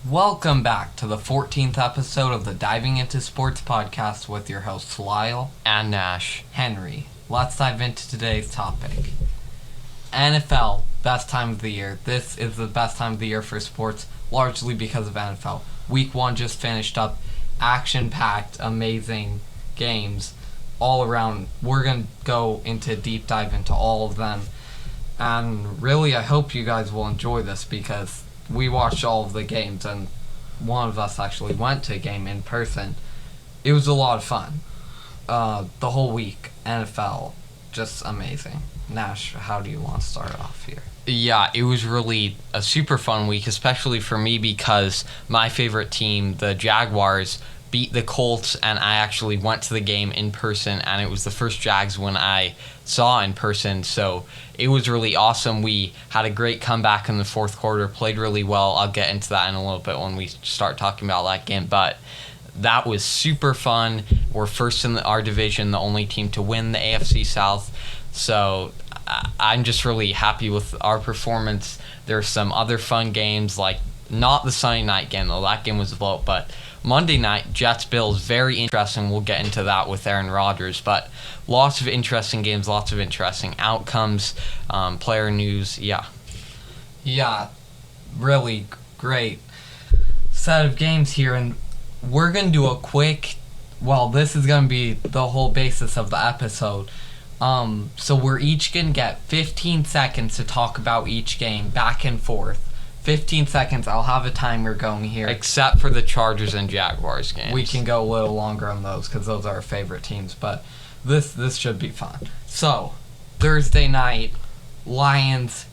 Welcome back to the 14th episode of the Diving Into Sports podcast with your hosts Lyle and Nash. Henry. Let's dive into today's topic. NFL, best time of the year. This is the best time of the year for sports, largely because of NFL. Week 1 just finished up. Action-packed, amazing games all around. We're going to go into a deep dive into all of them. And really, I hope you guys will enjoy this because we watched all of the games, and one of us actually went to a game in person. It was a lot of fun. The whole week, NFL, just amazing. Nash, how do you want to start off here? Yeah, it was really a super fun week, especially for me because my favorite team, the Jaguars, beat the Colts, and I actually went to the game in person, and it was the first Jags win I saw in person, so it was really awesome. We had a great comeback in the fourth quarter, played really well. I'll get into that in a little bit when we start talking about that game, but that was super fun. We're first in our division, the only team to win the AFC South, so I'm just really happy with our performance. There's some other fun games, like not the Sunday night game, though. That game was a blowout, but Monday night, Jets-Bills, very interesting. We'll get into that with Aaron Rodgers, but lots of interesting games, lots of interesting outcomes, player news, yeah. Yeah, really great set of games here, and we're going to do a quick, this is going to be the whole basis of the episode. So we're each going to get 15 seconds to talk about each game, back and forth. 15 seconds, I'll have a timer going here. Except for the Chargers and Jaguars games. We can go a little longer on those because those are our favorite teams, but this should be fun. So, Thursday night, Lions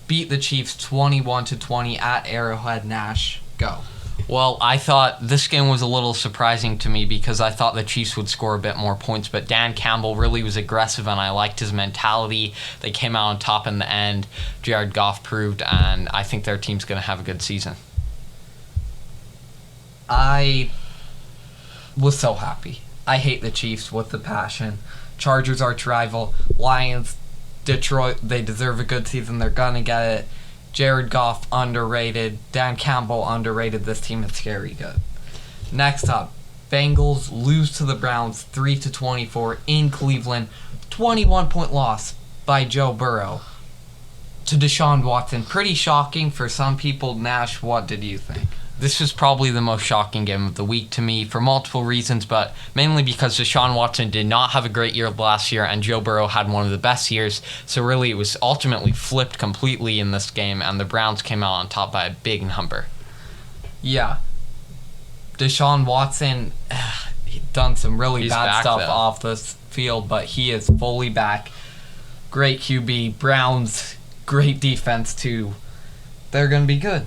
beat the Chiefs 21-20 at Arrowhead. Nash, go. Well, I thought this game was a little surprising to me because I thought the Chiefs would score a bit more points, but Dan Campbell really was aggressive and I liked his mentality. They came out on top in the end. Jared Goff proved, and I think their team's going to have a good season. I was so happy. I hate the Chiefs with the passion. Chargers arch rival. Lions, Detroit, they deserve a good season. They're going to get it. Jared Goff, underrated. Dan Campbell, underrated. This team is scary good. Next up, Bengals lose to the Browns 3-24 in Cleveland. 21-point loss by Joe Burrow to Deshaun Watson. Pretty shocking for some people. Nash, what did you think? This was probably the most shocking game of the week to me for multiple reasons, but mainly because Deshaun Watson did not have a great year last year and Joe Burrow had one of the best years. So really it was ultimately flipped completely in this game and the Browns came out on top by a big number. Yeah. Deshaun Watson done some really bad stuff off this field, but he is fully back. Great QB. Browns, great defense too. They're going to be good.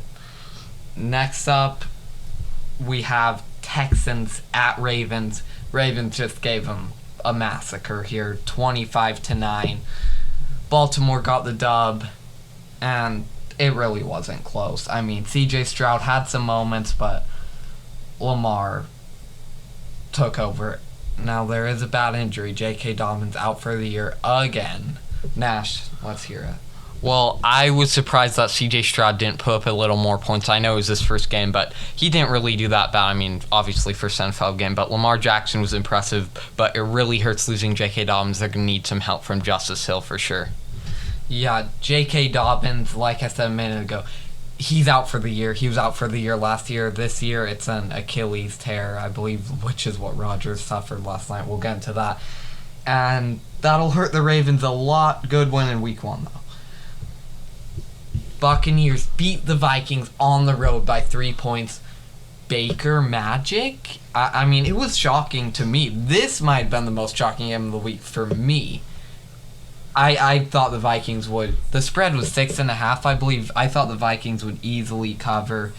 Next up, we have Texans at Ravens. Ravens just gave them a massacre here, 25-9. Baltimore got the dub, and it really wasn't close. I mean, C.J. Stroud had some moments, but Lamar took over. Now, there is a bad injury. J.K. Dobbins out for the year again. Nash, let's hear it. Well, I was surprised that C.J. Stroud didn't put up a little more points. I know it was his first game, but he didn't really do that bad. I mean, obviously first NFL game, but Lamar Jackson was impressive, but it really hurts losing J.K. Dobbins. They're going to need some help from Justice Hill for sure. Yeah, J.K. Dobbins, like I said a minute ago, he's out for the year. He was out for the year last year. This year, it's an Achilles tear, I believe, which is what Rodgers suffered last night. We'll get into that. And that'll hurt the Ravens a lot. Good win in Week 1, though. Buccaneers beat the Vikings on the road by 3 points. Baker magic? I mean, it was shocking to me. This might have been the most shocking game of the week for me. I thought the Vikings would. The spread was 6.5, I believe. I thought the Vikings would easily cover.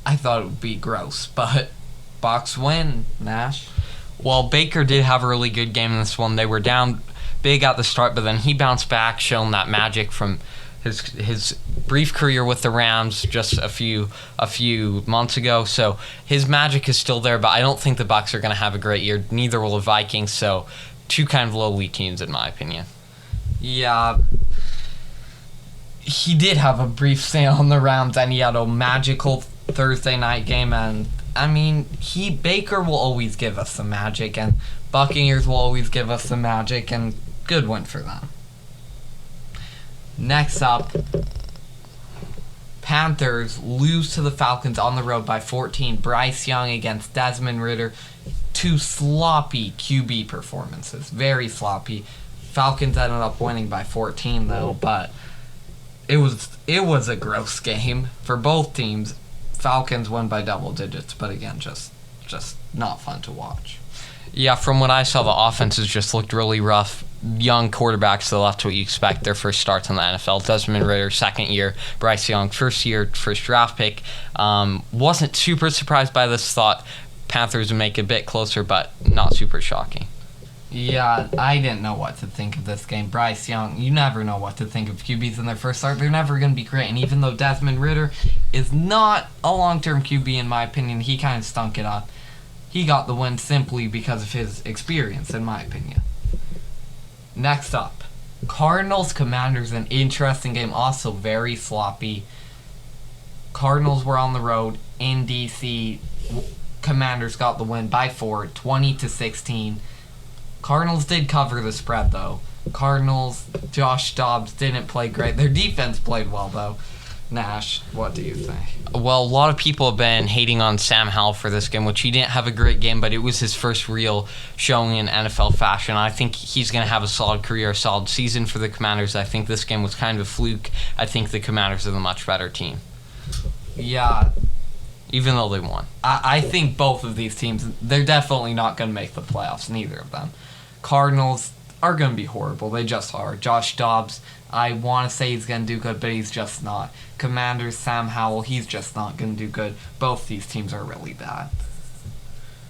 I thought it would be gross, but Bucs win. Nash? Well, Baker did have a really good game in this one. They were down big at the start, but then he bounced back, showing that magic from his brief career with the Rams just a few months ago. So his magic is still there, but I don't think the Bucs are going to have a great year. Neither will the Vikings. So two kind of lowly teams in my opinion. Yeah, he did have a brief stay on the Rams, and he had a magical Thursday night game, and I mean, Baker will always give us some magic, and Buccaneers will always give us some magic, and good win for them. Next up, Panthers lose to the Falcons on the road by 14. Bryce Young against Desmond Ridder. Two sloppy QB performances. Very sloppy. Falcons ended up winning by 14 though, but it was a gross game for both teams. Falcons won by double digits, but again, just not fun to watch. Yeah, from what I saw, the offenses just looked really rough. Young quarterbacks, so that's what you expect. Their first starts in the NFL. Desmond Ridder, second year. Bryce Young, first year, first draft pick. Wasn't super surprised by this. Thought Panthers would make it a bit closer, but not super shocking. Yeah, I didn't know what to think of this game. Bryce Young, you never know what to think of QBs in their first start. They're never going to be great. And even though Desmond Ridder is not a long-term QB, in my opinion, he kind of stunk it up. He got the win simply because of his experience, in my opinion. Next up, Cardinals-Commanders, an interesting game, also very sloppy. Cardinals were on the road in D.C. Commanders got the win by 4, 20-16. Cardinals did cover the spread, though. Cardinals, Josh Dobbs didn't play great. Their defense played well, though. Nash, what do you think? Well, a lot of people have been hating on Sam Howell for this game, which he didn't have a great game, but it was his first real showing in NFL fashion. I think he's going to have a solid career, a solid season for the Commanders. I think this game was kind of a fluke. I think the Commanders are the much better team. Yeah. Even though they won. I think both of these teams, they're definitely not going to make the playoffs, neither of them. Cardinals are going to be horrible. They just are. Josh Dobbs, I want to say he's going to do good, but he's just not. Commanders, Sam Howell, he's just not going to do good. Both these teams are really bad.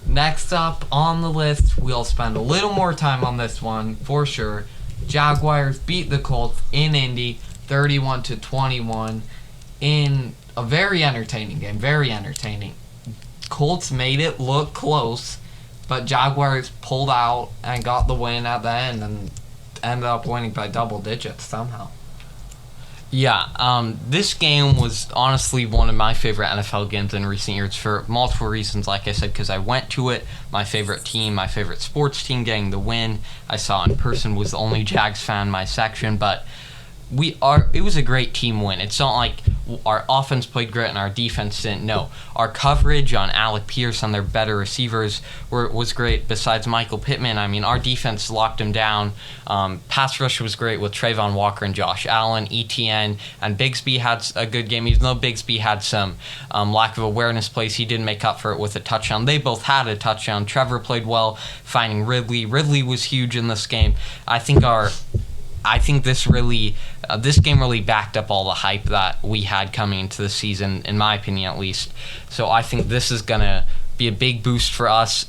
Next up on the list, we'll spend a little more time on this one, for sure. Jaguars beat the Colts in Indy, 31-21, in a very entertaining game. Very entertaining. Colts made it look close, but Jaguars pulled out and got the win at the end and ended up winning by double digits somehow. Yeah, this game was honestly one of my favorite NFL games in recent years for multiple reasons, like I said, because I went to it, my favorite team, my favorite sports team getting the win. I saw in person, was the only Jags fan in my section, but it was a great team win. It's not like our offense played great and our defense didn't. No, our coverage on Alec Pierce and their better receivers was great. Besides Michael Pittman, I mean, our defense locked him down. Pass rush was great with Trayvon Walker and Josh Allen. ETN and Bigsby had a good game, even though Bigsby had some lack of awareness plays. He didn't make up for it with a touchdown. They both had a touchdown. Trevor played well, finding Ridley. Ridley was huge in this game. I think this game really backed up all the hype that we had coming into the season, in my opinion at least. So I think this is going to be a big boost for us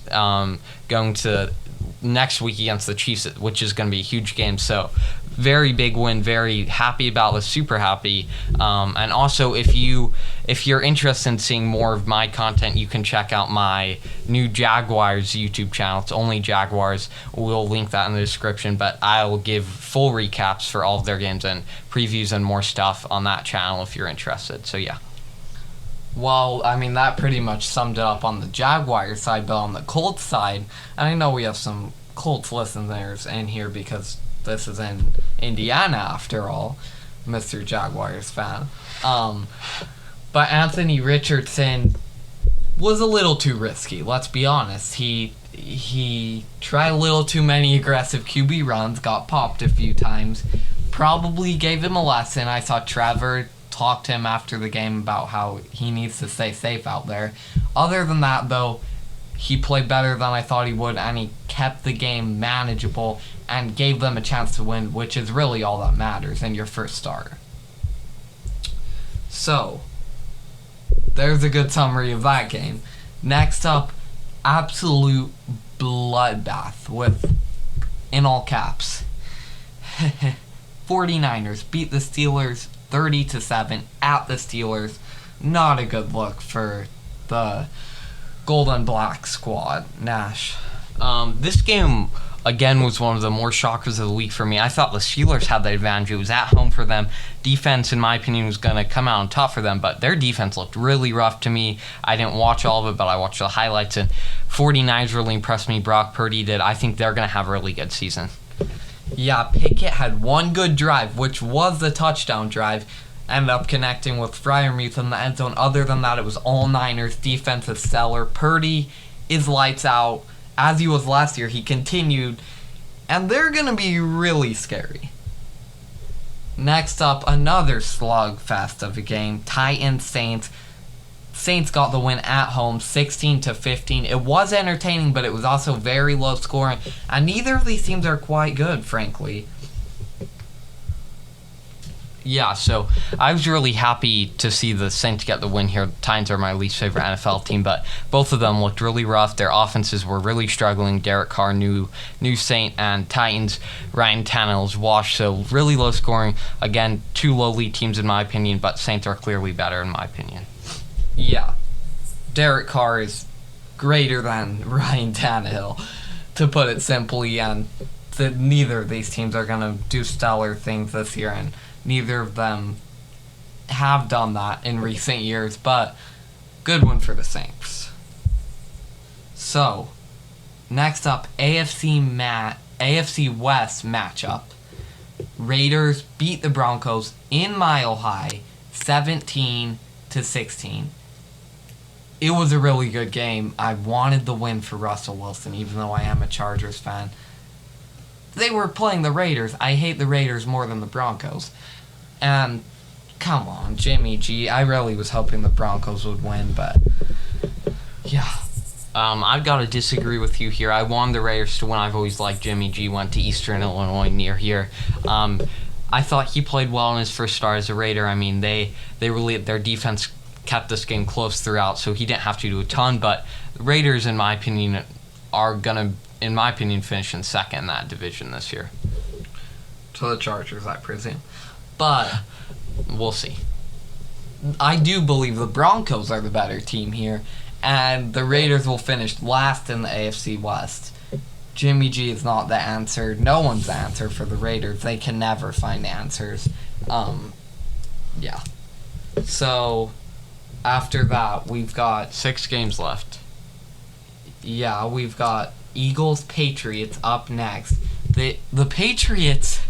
going to next week against the Chiefs, which is going to be a huge game. So very big win, very happy about this, super happy. And also, if you're interested in seeing more of my content, you can check out my new Jaguars YouTube channel. It's only Jaguars. We'll link that in the description, but I'll give full recaps for all of their games and previews and more stuff on that channel if you're interested. So yeah. Well, I mean, that pretty much summed it up on the Jaguars side, but on the Colts side, and I know we have some Colts listeners in here because this is in Indiana after all, Mr. Jaguars fan. But Anthony Richardson was a little too risky, let's be honest. He tried a little too many aggressive QB runs, got popped a few times, probably gave him a lesson. I saw Trevor talk to him after the game about how he needs to stay safe out there. Other than that, though, he played better than I thought he would, and he kept the game manageable and gave them a chance to win, which is really all that matters in your first start. So, there's a good summary of that game. Next up, absolute bloodbath with, in all caps, 49ers beat the Steelers 30-7 at the Steelers. Not a good look for the Gold and Black squad. Nash. This game again, was one of the more shockers of the week for me. I thought the Steelers had the advantage. It was at home for them. Defense, in my opinion, was going to come out on top for them, but their defense looked really rough to me. I didn't watch all of it, but I watched the highlights, and 49ers really impressed me. Brock Purdy did. I think they're going to have a really good season. Yeah, Pickett had one good drive, which was the touchdown drive. Ended up connecting with Freiermuth in the end zone. Other than that, it was all Niners. Defense is stellar. Purdy is lights out. As he was last year, he continued. And they're going to be really scary. Next up, another slugfest of a game. Titans-Saints. Saints got the win at home, 16-15. It was entertaining, but it was also very low scoring. And neither of these teams are quite good, frankly. Yeah, so I was really happy to see the Saints get the win here. The Titans are my least favorite NFL team, but both of them looked really rough. Their offenses were really struggling. Derek Carr, new Saint, and Titans, Ryan Tannehill's washed, so really low scoring. Again, two lowly teams in my opinion, but Saints are clearly better in my opinion. Yeah, Derek Carr is greater than Ryan Tannehill, to put it simply, and neither of these teams are going to do stellar things this year, and neither of them have done that in recent years, but good one for the Saints. So, next up, AFC West matchup. Raiders beat the Broncos in Mile High, 17-16. It was a really good game. I wanted the win for Russell Wilson, even though I am a Chargers fan. They were playing the Raiders. I hate the Raiders more than the Broncos. And, come on, Jimmy G. I really was hoping the Broncos would win, but, yeah. I've got to disagree with you here. I wanted the Raiders to win. I've always liked Jimmy G. Went to Eastern Illinois near here. I thought he played well in his first start as a Raider. I mean, they really, their defense kept this game close throughout, so he didn't have to do a ton. But the Raiders, in my opinion, are going to, in my opinion, finish in second in that division this year. To the Chargers, I presume. But we'll see. I do believe the Broncos are the better team here, and the Raiders will finish last in the AFC West. Jimmy G is not the answer. No one's the answer for the Raiders. They can never find answers. Yeah. So, after that, we've got 6 games left. Yeah, we've got Eagles-Patriots up next. The Patriots,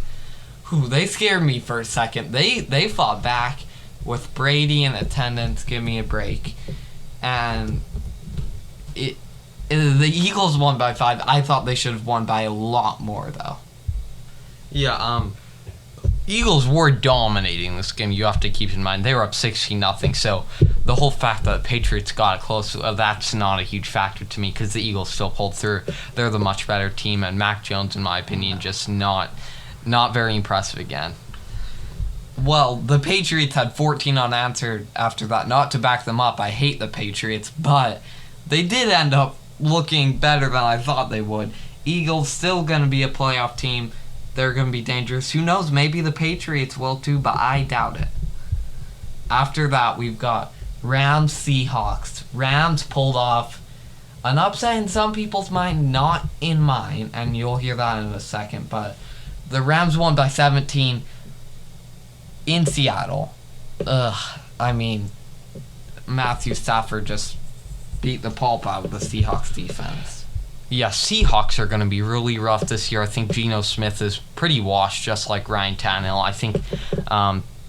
they scared me for a second. They fought back with Brady in attendance. Give me a break. And the Eagles won by 5. I thought they should have won by a lot more, though. Yeah, Eagles were dominating this game. You have to keep in mind they were up 16-0. So the whole fact that the Patriots got it close, that's not a huge factor to me because the Eagles still pulled through. They're the much better team, and Mac Jones, in my opinion, just not very impressive again. Well, the Patriots had 14 unanswered after that. Not to back them up, I hate the Patriots, but they did end up looking better than I thought they would. Eagles still going to be a playoff team. They're going to be dangerous. Who knows, maybe the Patriots will too, but I doubt it. After that, we've got Rams-Seahawks. Rams pulled off an upset in some people's mind, not in mine, and you'll hear that in a second, but the Rams won by 17 in Seattle. I mean, Matthew Stafford just beat the pulp out of the Seahawks defense. Yeah, Seahawks are going to be really rough this year. I think Geno Smith is pretty washed, just like Ryan Tannehill. I think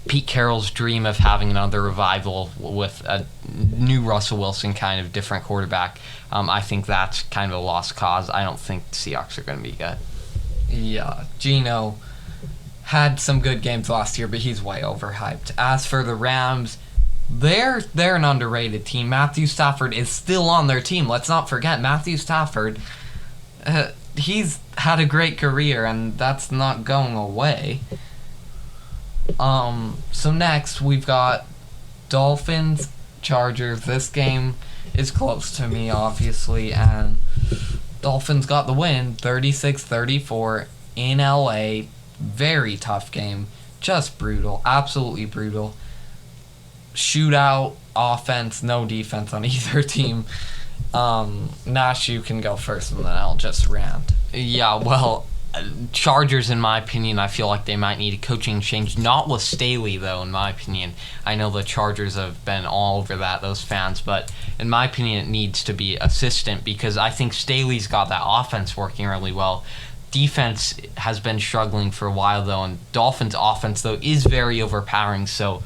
Pete Carroll's dream of having another revival with a new Russell Wilson kind of different quarterback, I think that's kind of a lost cause. I don't think the Seahawks are going to be good. Yeah, Geno had some good games last year, but he's way overhyped. As for the Rams, they're an underrated team. Matthew Stafford is still on their team. Let's not forget, Matthew Stafford, he's had a great career, and that's not going away. So next, we've got Dolphins, Chargers. This game is close to me, obviously, and Dolphins got the win, 36-34 in LA. Very tough game. Just brutal. Absolutely brutal. Shootout, offense, no defense on either team. Nash, you can go first, and then I'll just rant. Yeah, well, Chargers, in my opinion, I feel like they might need a coaching change. Not with Staley, though, in my opinion. I know the Chargers have been all over that, those fans, but in my opinion, it needs to be assistant because I think Staley's got that offense working really well. Defense has been struggling for a while, though, and Dolphins' offense, though, is very overpowering, so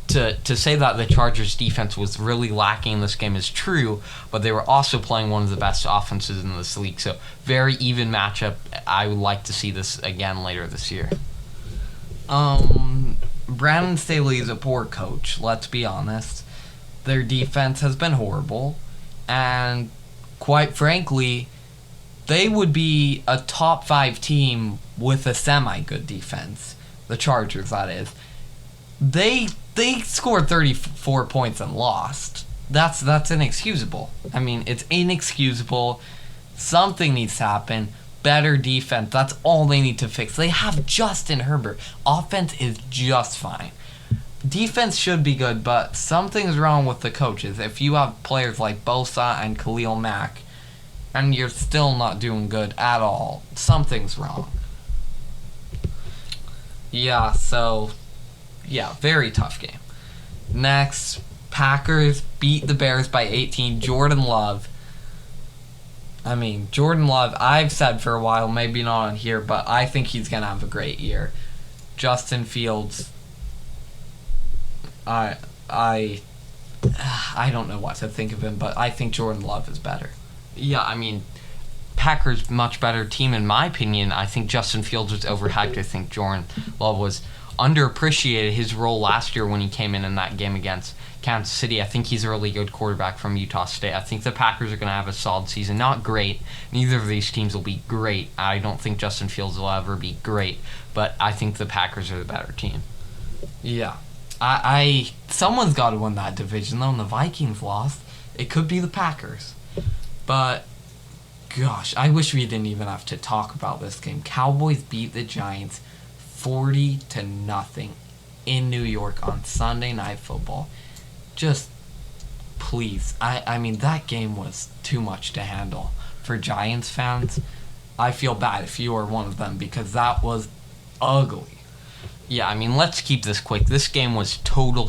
to say that the Chargers defense was really lacking in this game is true, but they were also playing one of the best offenses in this league. So very even matchup. I would like to see this again later this year. Brandon Staley is a poor coach, let's be honest. Their defense has been horrible, and quite frankly, they would be a top 5 team with a semi-good defense. The Chargers, that is. They scored 34 points and lost. That's inexcusable. I mean, it's inexcusable. Something needs to happen. Better defense. That's all they need to fix. They have Justin Herbert. Offense is just fine. Defense should be good, but something's wrong with the coaches. If you have players like Bosa and Khalil Mack, and you're still not doing good at all, something's wrong. Yeah, very tough game. Next, Packers beat the Bears by 18. Jordan Love, I've said for a while, maybe not on here, but I think he's going to have a great year. Justin Fields, I don't know what to think of him, but I think Jordan Love is better. Yeah, I mean, Packers much better team in my opinion. I think Justin Fields was overhyped. I think Jordan Love was underappreciated his role last year when he came in that game against Kansas City. I think he's a really good quarterback from Utah State. I think the Packers are going to have a solid season. Not great. Neither of these teams will be great. I don't think Justin Fields will ever be great, but I think the Packers are the better team. Yeah. Someone's got to win that division, though, and the Vikings lost. It could be the Packers. But, gosh, I wish we didn't even have to talk about this game. Cowboys beat the Giants 40-0 in New York on Sunday Night Football. Just, please. I mean, that game was too much to handle. For Giants fans, I feel bad if you are one of them because that was ugly. Yeah, I mean, let's keep this quick. This game was total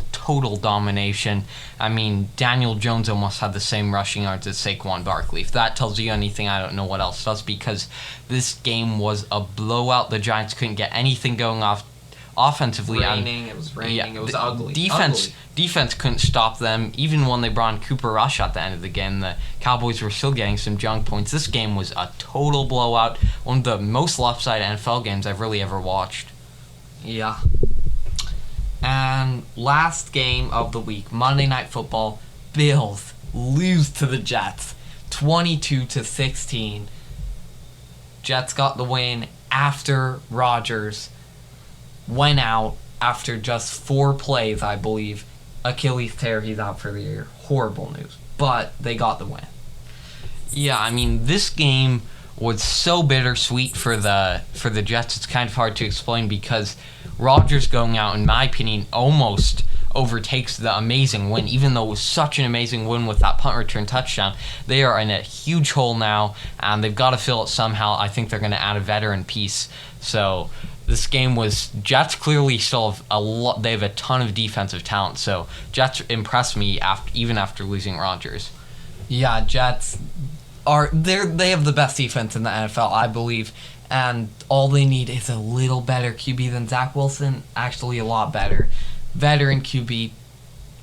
domination. I mean, Daniel Jones almost had the same rushing yards as Saquon Barkley. If that tells you anything, I don't know what else does, because this game was a blowout. The Giants couldn't get anything going off offensively. It was raining. It was ugly. Defense couldn't stop them. Even when they brought in Cooper Rush at the end of the game, the Cowboys were still getting some junk points. This game was a total blowout. One of the most lopsided NFL games I've really ever watched. Yeah. And last game of the week, Monday Night Football, Bills lose to the Jets 22-16. Jets got the win after Rodgers went out after just 4 plays, I believe. Achilles tear, he's out for the year. Horrible news. But they got the win. Yeah, I mean, this game was so bittersweet for the Jets. It's kind of hard to explain because Rodgers going out, in my opinion, almost overtakes the amazing win. Even though it was such an amazing win with that punt return touchdown, they are in a huge hole now, and they've got to fill it somehow. I think they're going to add a veteran piece. So this game was, Jets clearly still have a lot. They have a ton of defensive talent. So Jets impressed me even after losing Rodgers. Yeah, Jets they have the best defense in the NFL, I believe, and all they need is a little better QB than Zach Wilson. Actually, a lot better. Veteran QB.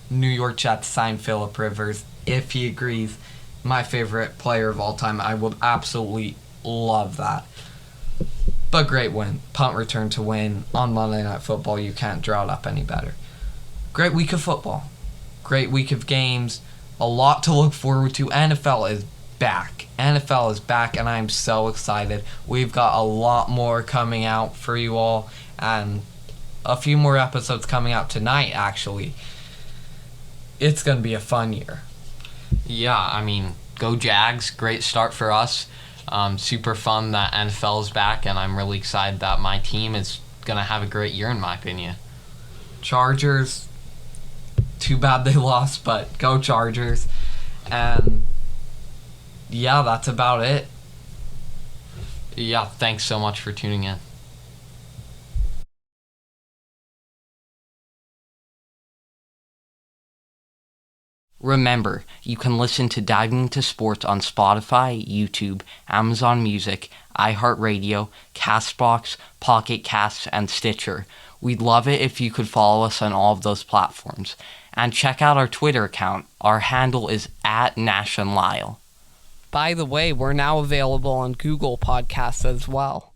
New York Jets signed Phillip Rivers. If he agrees, my favorite player of all time. I would absolutely love that. But great win. Punt return to win on Monday Night Football. You can't draw it up any better. Great week of football. Great week of games. A lot to look forward to. NFL is back. NFL is back, and I'm so excited. We've got a lot more coming out for you all, and a few more episodes coming out tonight, actually. It's going to be a fun year. Yeah, I mean, go Jags. Great start for us. Super fun that NFL is back, and I'm really excited that my team is going to have a great year, in my opinion. Chargers, too bad they lost, but go Chargers. And yeah, that's about it. Yeah, thanks so much for tuning in. Remember, you can listen to Diving into Sports on Spotify, YouTube, Amazon Music, iHeartRadio, CastBox, Pocket Casts, and Stitcher. We'd love it if you could follow us on all of those platforms. And check out our Twitter account. Our handle is @Nash and Lyle. By the way, we're now available on Google Podcasts as well.